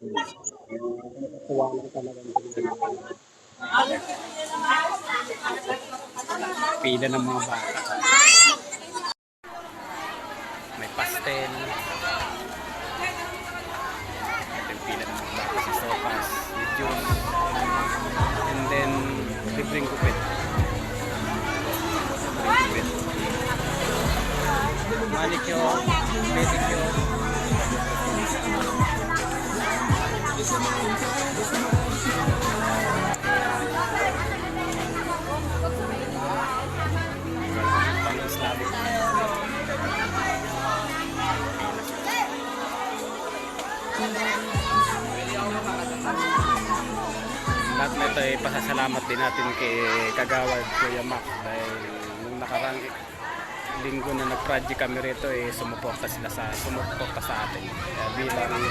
Kuha lang talagang pila ng mga bata. May pastel. Ito yung pila ng mga bata sa sopas, with juice, and then libreng gupit. Manicure, pedicure. Pang-Islamic. Lahat na ito ay pasasalamat din natin kay Kagawad Kuya Mac dahil nung nakarang linggo na nag-project kami rito sumuporta sa atin bilang